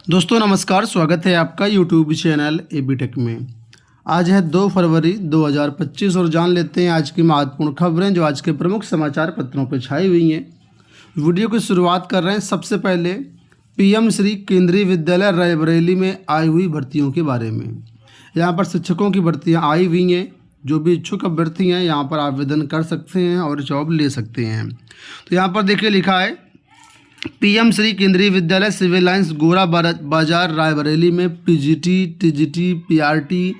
दोस्तों नमस्कार, स्वागत है आपका यूट्यूब चैनल एबी टेक में। आज है 2 फरवरी 2025 और जान लेते हैं आज की महत्वपूर्ण खबरें जो आज के प्रमुख समाचार पत्रों पर छाई हुई हैं। वीडियो की शुरुआत कर रहे हैं सबसे पहले पीएम श्री केंद्रीय विद्यालय रायबरेली में आई हुई भर्तियों के बारे में। यहाँ पर शिक्षकों की भर्तियाँ आई हुई हैं। जो भी इच्छुक अभ्यर्थी हैं यहाँ पर आवेदन कर सकते हैं और जॉब ले सकते हैं। तो यहाँ पर देखिए लिखा है पीएम श्री केंद्रीय विद्यालय सिविल लाइंस गोरा बाजार रायबरेली में PGT, TGT, PRT,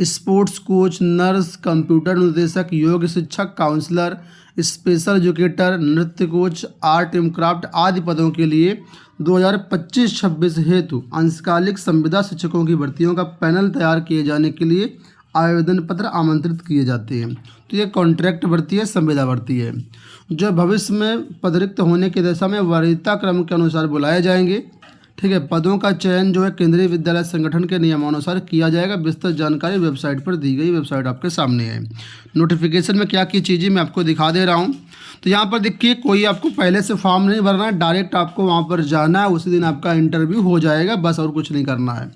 sports coach, nurse, computer निर्देशक, योग शिक्षक, काउंसलर, स्पेशल एजुकेटर, नृत्य कोच, आर्ट एवं क्राफ्ट आदि पदों के लिए 2025-26 हेतु अंशकालिक संविदा शिक्षकों की भर्तियों का पैनल तैयार किए जाने के लिए आवेदन पत्र आमंत्रित किए जाते हैं। तो ये कॉन्ट्रैक्ट भर्ती है, संविदा भर्ती है जो भविष्य में पदरिक्त होने की दिशा में वरीयता क्रम के अनुसार बुलाए जाएंगे। ठीक है, पदों का चयन जो है केंद्रीय विद्यालय संगठन के नियमानुसार किया जाएगा। विस्तृत जानकारी वेबसाइट पर दी गई, वेबसाइट आपके सामने है। नोटिफिकेशन में क्या की चीज़ें मैं आपको दिखा दे रहा हूँ। तो यहाँ पर देखिए कोई आपको पहले से फॉर्म नहीं भरना है, डायरेक्ट आपको वहाँ पर जाना है, उसी दिन आपका इंटरव्यू हो जाएगा, बस और कुछ नहीं करना है।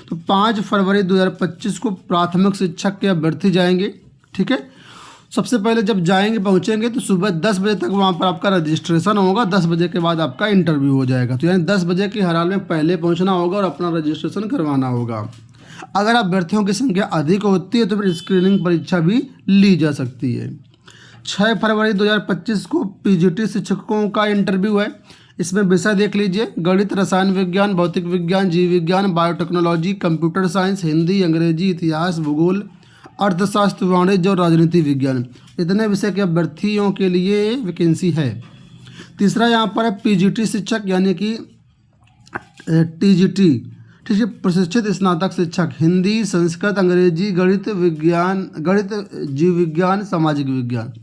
तो 5 फरवरी 2025 को प्राथमिक शिक्षक के अभ्यर्थी जाएंगे। ठीक है, सबसे पहले जब जाएंगे पहुंचेंगे तो सुबह 10 बजे तक वहां पर आपका रजिस्ट्रेशन होगा। 10 बजे के बाद आपका इंटरव्यू हो जाएगा। तो यानी 10 बजे की हर हाल में पहले पहुंचना होगा और अपना रजिस्ट्रेशन करवाना होगा। अगर अभ्यर्थियों की संख्या अधिक होती है तो फिर स्क्रीनिंग परीक्षा भी ली जा सकती है। 6 फरवरी 2025 को पीजीटी शिक्षकों का इंटरव्यू है। इसमें विषय देख लीजिए, गणित, रसायन विज्ञान, भौतिक विज्ञान, जीव विज्ञान, बायोटेक्नोलॉजी, कंप्यूटर साइंस, हिंदी, अंग्रेजी, इतिहास, भूगोल, अर्थशास्त्र, वाणिज्य और राजनीति विज्ञान, इतने विषय के अभ्यर्थियों के लिए वैकेंसी है। तीसरा यहाँ पर है पीजीटी शिक्षक यानी कि टीजीटी, ठीक है, प्रशिक्षित स्नातक शिक्षक, हिंदी, संस्कृत, अंग्रेजी, गणित विज्ञान, जीव विज्ञान, सामाजिक विज्ञान,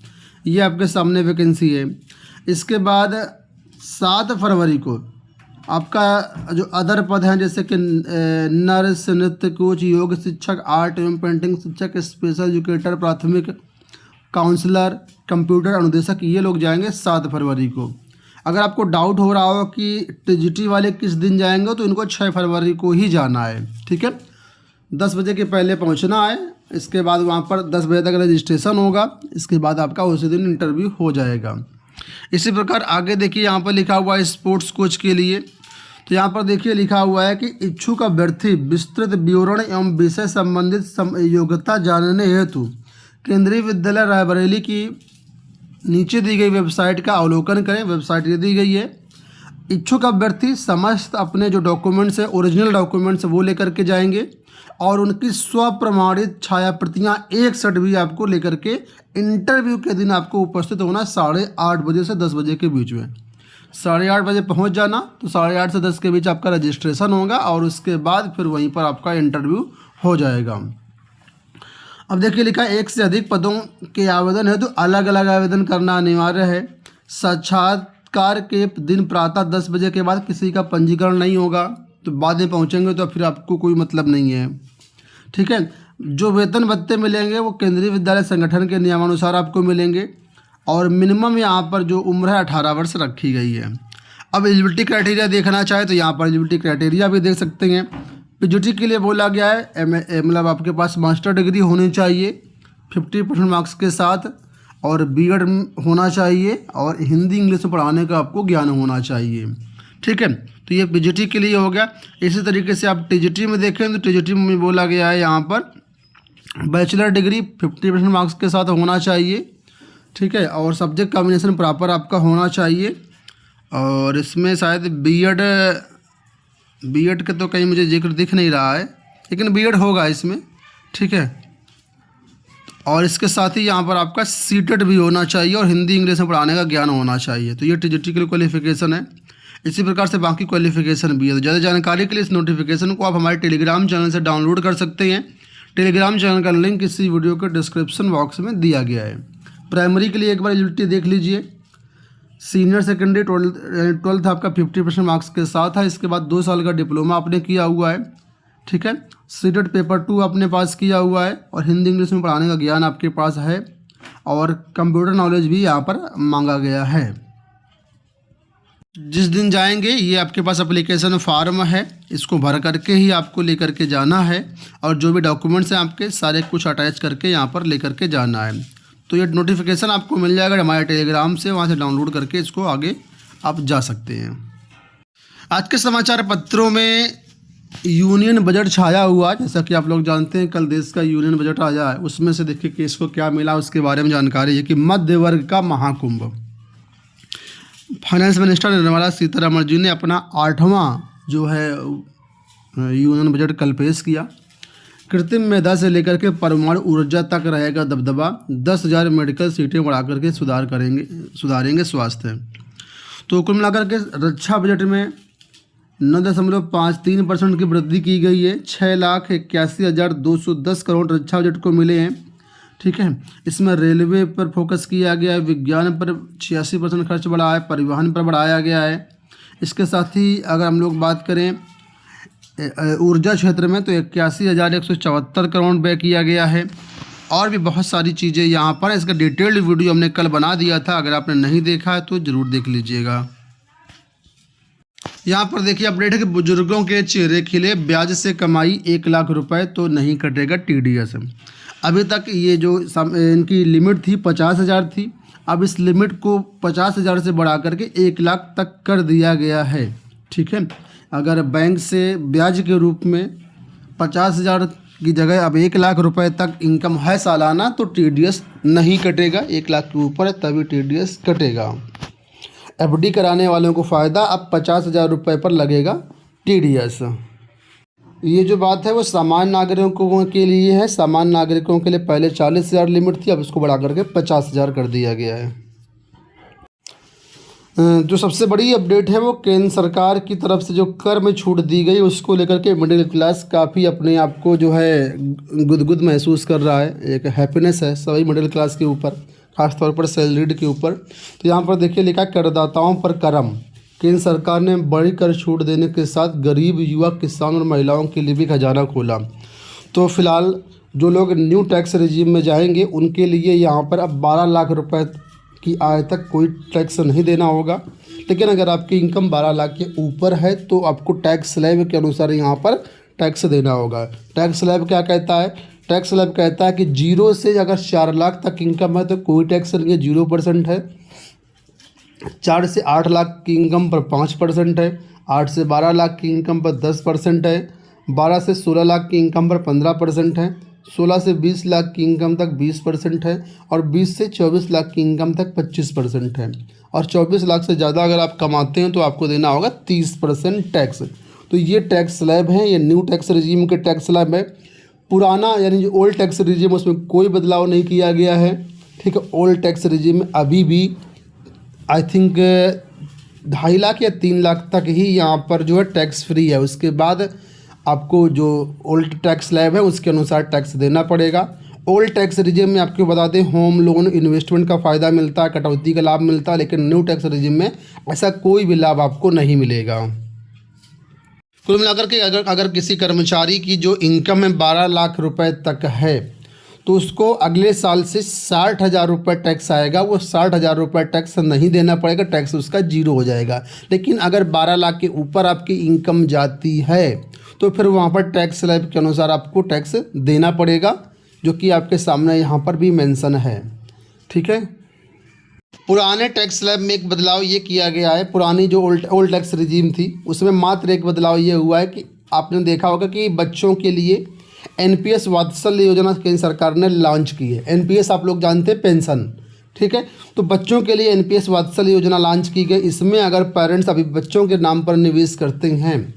ये आपके सामने वैकेंसी है। इसके बाद 7 फरवरी को आपका जो अदर पद हैं जैसे कि नर्स, नृत्य कोच, योग शिक्षक, आर्ट एवं पेंटिंग शिक्षक, स्पेशल एजुकेटर, प्राथमिक काउंसलर, कंप्यूटर अनुदेशक, ये लोग जाएंगे 7 फरवरी को। अगर आपको डाउट हो रहा हो कि टीजीटी वाले किस दिन जाएंगे तो इनको 6 फरवरी को ही जाना है। ठीक है, 10 बजे के पहले पहुंचना है। इसके बाद वहाँ पर 10 बजे तक रजिस्ट्रेशन होगा। इसके बाद आपका उसी दिन इंटरव्यू हो जाएगा। इसी प्रकार आगे देखिए यहाँ पर लिखा हुआ है स्पोर्ट्स कोच के लिए। तो यहाँ पर देखिए लिखा हुआ है कि इच्छुक अभ्यर्थी विस्तृत विवरण एवं विषय संबंधित योग्यता जानने हेतु केंद्रीय विद्यालय रायबरेली की नीचे दी गई वेबसाइट का अवलोकन करें। वेबसाइट ये दी गई है। इच्छुक अभ्यर्थी समस्त अपने जो डॉक्यूमेंट्स है, ओरिजिनल डॉक्यूमेंट्स वो लेकर के जाएंगे और उनकी स्वप्रमाणित छाया प्रतियाँ एक सेट भी आपको लेकर के इंटरव्यू के दिन आपको उपस्थित होना 8:30 बजे से 10 बजे के बीच में। 8:30 बजे पहुंच जाना, तो 8:30 से 10 के बीच आपका रजिस्ट्रेशन होगा और उसके बाद फिर वहीं पर आपका इंटरव्यू हो जाएगा। अब देखिए लिखा है 1 से अधिक पदों के आवेदन है तो अलग अलग आवेदन करना अनिवार्य है। साक्षात्कार के दिन प्रातः 10 बजे के बाद किसी का पंजीकरण नहीं होगा, तो बाद में पहुंचेंगे तो फिर आपको कोई मतलब नहीं है। ठीक है, जो वेतन भत्ते मिलेंगे वो केंद्रीय विद्यालय संगठन के नियमानुसार आपको मिलेंगे और मिनिमम यहाँ पर जो उम्र है 18 वर्ष रखी गई है। अब एलिजिबिलिटी क्राइटेरिया देखना चाहे तो यहाँ पर एलिजिबिलिटी क्राइटेरिया भी देख सकते हैं। पीजीटी के लिए बोला गया है मतलब आपके पास मास्टर डिग्री होनी चाहिए 50% मार्क्स के साथ और बीएड होना चाहिए और हिंदी इंग्लिश में पढ़ाने का आपको ज्ञान होना चाहिए। ठीक है, तो ये पीजीटी के लिए हो गया। इसी तरीके से आप टीजीटी में देखें तो टीजीटी में बोला गया है यहाँ पर बैचलर डिग्री 50% मार्क्स के साथ होना चाहिए। ठीक है, और सब्जेक्ट कॉम्बिनेशन प्रॉपर आपका होना चाहिए और इसमें शायद बीएड का तो कहीं मुझे जिक्र दिख नहीं रहा है, लेकिन बीएड होगा इसमें। ठीक है, और इसके साथ ही यहाँ पर आपका सीटेट भी होना चाहिए और हिंदी इंग्लिश में पढ़ाने का ज्ञान होना चाहिए। तो ये टीजीटी के लिए क्वालिफिकेशन है। इसी प्रकार से बाकी क्वालिफिकेशन भी है। तो ज़्यादा जानकारी के लिए इस नोटिफिकेशन को आप हमारे टेलीग्राम चैनल से डाउनलोड कर सकते हैं। टेलीग्राम चैनल का लिंक इसी वीडियो के डिस्क्रिप्शन बॉक्स में दिया गया है। प्राइमरी के लिए एक बार एलिजिबिलिटी देख लीजिए। सीनियर सेकेंडरी 12th आपका 50% मार्क्स के साथ है। इसके बाद 2 साल का डिप्लोमा आपने किया हुआ है। ठीक है, सीटेट पेपर 2 आपने पास किया हुआ है और हिंदी इंग्लिश में पढ़ाने का ज्ञान आपके पास है और कंप्यूटर नॉलेज भी यहाँ पर मांगा गया है। जिस दिन जाएंगे ये आपके पास एप्लीकेशन फॉर्म है, इसको भर करके ही आपको लेकर के जाना है और जो भी डॉक्यूमेंट्स हैं आपके सारे कुछ अटैच करके यहाँ पर लेकर के जाना है। तो ये नोटिफिकेशन आपको मिल जाएगा हमारे टेलीग्राम से, वहाँ से डाउनलोड करके इसको आगे आप जा सकते हैं। आज के समाचार पत्रों में यूनियन बजट छाया हुआ, जैसा कि आप लोग जानते हैं कल देश का यूनियन बजट आया है, उसमें से देखिए कि इसको क्या मिला उसके बारे में जानकारी है कि मध्य वर्ग का महाकुंभ। फाइनेंस मिनिस्टर निर्मला सीतारमण जी ने अपना 8वां जो है यूनियन बजट कल पेश किया। कृत्रिम मेधा से लेकर के परमाणु ऊर्जा तक रहेगा दबदबा, 10,000 मेडिकल सीटें बढ़ा करके सुधारेंगे स्वास्थ्य। तो कुल मिलाकर के रक्षा बजट में 9.53% की वृद्धि की गई है। 6,81,210 करोड़ रक्षा बजट को मिले हैं। ठीक है, इसमें रेलवे पर फोकस किया गया है, विज्ञान पर 86% खर्च बढ़ा है, परिवहन पर बढ़ाया गया है। इसके साथ ही अगर हम लोग बात करें ऊर्जा क्षेत्र में तो 81,174 करोड़ व्यय किया गया है। और भी बहुत सारी चीज़ें यहाँ पर, इसका डिटेल्ड वीडियो हमने कल बना दिया था, अगर आपने नहीं देखा है तो ज़रूर देख लीजिएगा। यहाँ पर देखिए अपडेट है कि बुजुर्गों के चेहरे खिले, ब्याज से कमाई 1 लाख रुपए तो नहीं कटेगा TDS। अभी तक ये जो इनकी लिमिट थी 50,000 थी, अब इस लिमिट को 50,000 से बढ़ा करके 1 लाख तक कर दिया गया है। ठीक है, अगर बैंक से ब्याज के रूप में 50,000 की जगह अब 1 लाख रुपए तक इनकम है सालाना तो TDS नहीं कटेगा, 1 लाख के ऊपर है तभी TDS कटेगा। FD कराने वालों को फ़ायदा, अब 50,000 रुपये पर लगेगा TDS। ये जो बात है वो सामान्य नागरिकों के लिए है। सामान्य नागरिकों के लिए पहले 40,000 लिमिट थी, अब इसको बढ़ा करके 50,000 कर दिया गया है। जो सबसे बड़ी अपडेट है वो केंद्र सरकार की तरफ से जो कर में छूट दी गई उसको लेकर के मिडिल क्लास काफ़ी अपने आप को जो है गुदगुद महसूस कर रहा है। एक हैप्पीनेस है सभी मिडिल क्लास के ऊपर, खासतौर पर सैलरीड के ऊपर। तो यहाँ पर देखिए लिखा करदाताओं पर करम, केंद्र सरकार ने बड़ी कर छूट देने के साथ गरीब युवा, किसान और महिलाओं के लिए भी खजाना खोला। तो फिलहाल जो लोग न्यू टैक्स रिजीम में जाएंगे उनके लिए यहाँ पर अब 12 लाख रुपए की आय तक कोई टैक्स नहीं देना होगा। लेकिन अगर आपकी इनकम 12 लाख के ऊपर है तो आपको टैक्स स्लैब के अनुसार यहाँ पर टैक्स देना होगा। टैक्स स्लैब क्या कहता है? टैक्स स्लैब कहता है कि 0 से अगर 4 लाख तक इनकम है तो कोई टैक्स नहीं है, 0% है। 4 से 8 लाख की इनकम पर 5% है। 8 से 12 लाख की इनकम पर 10% है। 12 से 16 लाख की इनकम पर 15% है। 16 से 20 लाख की इनकम तक 20% है और 20 से 24 लाख की इनकम तक 25% है। और 24 लाख से ज़्यादा अगर आप कमाते हैं तो आपको देना होगा 30% टैक्स। तो ये टैक्स स्लैब है, ये न्यू टैक्स रिजीम के टैक्स स्लैब है। पुराना यानी जो ओल्ड टैक्स रिजीम उसमें कोई बदलाव नहीं किया गया है। ठीक है, ओल्ड टैक्स रिजीम में अभी भी आई थिंक 2.5 लाख या 3 लाख तक ही यहाँ पर जो है टैक्स फ्री है। उसके बाद आपको जो ओल्ड टैक्स स्लैब है उसके अनुसार टैक्स देना पड़ेगा। ओल्ड टैक्स रिजीम में आपको बता दें होम लोन इन्वेस्टमेंट का फ़ायदा मिलता है, कटौती का लाभ मिलता है, लेकिन न्यू टैक्स रिजीम में ऐसा कोई भी लाभ आपको नहीं मिलेगा। कुल मिलाकर के अगर किसी कर्मचारी की जो इनकम है 12 लाख रुपए तक है तो उसको अगले साल से 60,000 रुपये टैक्स आएगा। वो 60,000 रुपये टैक्स नहीं देना पड़ेगा, टैक्स उसका 0 हो जाएगा। लेकिन अगर 12 लाख के ऊपर आपकी इनकम जाती है तो फिर वहाँ पर टैक्स स्लैब के अनुसार आपको टैक्स देना पड़ेगा, जो कि आपके सामने यहाँ पर भी मेंशन है। ठीक है, पुराने टैक्स स्लैब में एक बदलाव ये किया गया है। पुरानी जो ओल्ड टैक्स रिजीम थी उसमें मात्र एक बदलाव ये हुआ है कि आपने देखा होगा कि बच्चों के लिए NPS वात्सल्य योजना केंद्र सरकार ने लॉन्च की है। NPS आप लोग जानते हैं, पेंशन। ठीक है, तो बच्चों के लिए NPS वात्सल्य योजना लॉन्च की गई। इसमें अगर पेरेंट्स अभी बच्चों के नाम पर निवेश करते हैं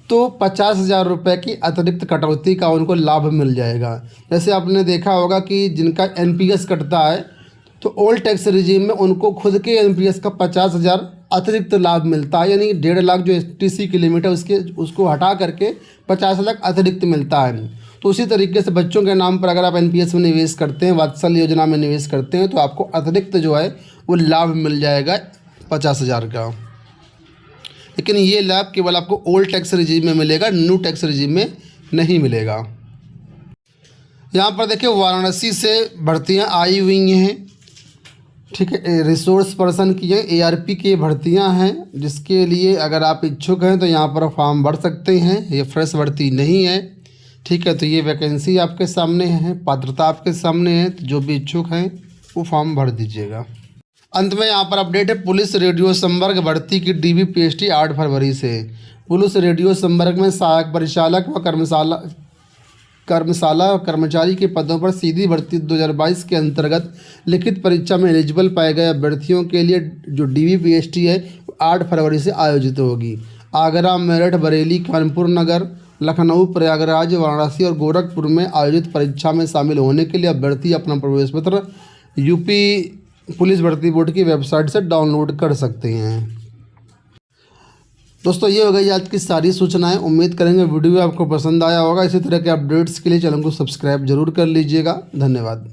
तो 50,000 रुपये की अतिरिक्त कटौती का उनको लाभ मिल जाएगा। जैसे आपने देखा होगा कि जिनका NPS कटता है तो ओल्ड टैक्स रिजीम में उनको खुद के NPS का 50,000 अतिरिक्त लाभ मिलता है, यानी 1.5 लाख जो STC की लिमिट है उसको हटा करके 50 लाख अतिरिक्त मिलता है। तो उसी तरीके से बच्चों के नाम पर अगर आप NPS में निवेश करते हैं, वात्सल्य योजना में निवेश करते हैं, तो आपको अतिरिक्त जो है वो लाभ मिल जाएगा 50,000 का। लेकिन ये लाभ केवल आपको ओल्ड टैक्स रिजीम में मिलेगा, न्यू टैक्स रिजीम में नहीं मिलेगा। यहाँ पर देखिए वाराणसी से भर्तियाँ आई हुई हैं। ठीक है। रिसोर्स पर्सन की है, ARP की भर्तियां हैं, जिसके लिए अगर आप इच्छुक हैं तो यहाँ पर फॉर्म भर सकते हैं। ये फ्रेश भर्ती नहीं है, ठीक है। तो ये वैकेंसी आपके सामने है, पात्रता आपके सामने है, तो जो भी इच्छुक हैं वो फॉर्म भर दीजिएगा। अंत में यहाँ पर अपडेट है पुलिस रेडियो संवर्ग भर्ती की DB PST 8 फरवरी से। पुलिस रेडियो संवर्ग में सहायक परिचालक व कर्मशाला और कर्मचारी के पदों पर सीधी भर्ती 2022 के अंतर्गत लिखित परीक्षा में एलिजिबल पाए गए अभ्यर्थियों के लिए जो DB PST है 8 फरवरी से आयोजित होगी। आगरा, मेरठ, बरेली, कानपुर नगर, लखनऊ, प्रयागराज, वाराणसी और गोरखपुर में आयोजित परीक्षा में शामिल होने के लिए अभ्यर्थी अपना प्रवेश पत्र UP पुलिस भर्ती बोर्ड की वेबसाइट से डाउनलोड कर सकते हैं। दोस्तों ये हो गई आज की सारी सूचनाएं। उम्मीद करेंगे वीडियो आपको पसंद आया होगा। इसी तरह के अपडेट्स के लिए चैनल को सब्सक्राइब जरूर कर लीजिएगा। धन्यवाद।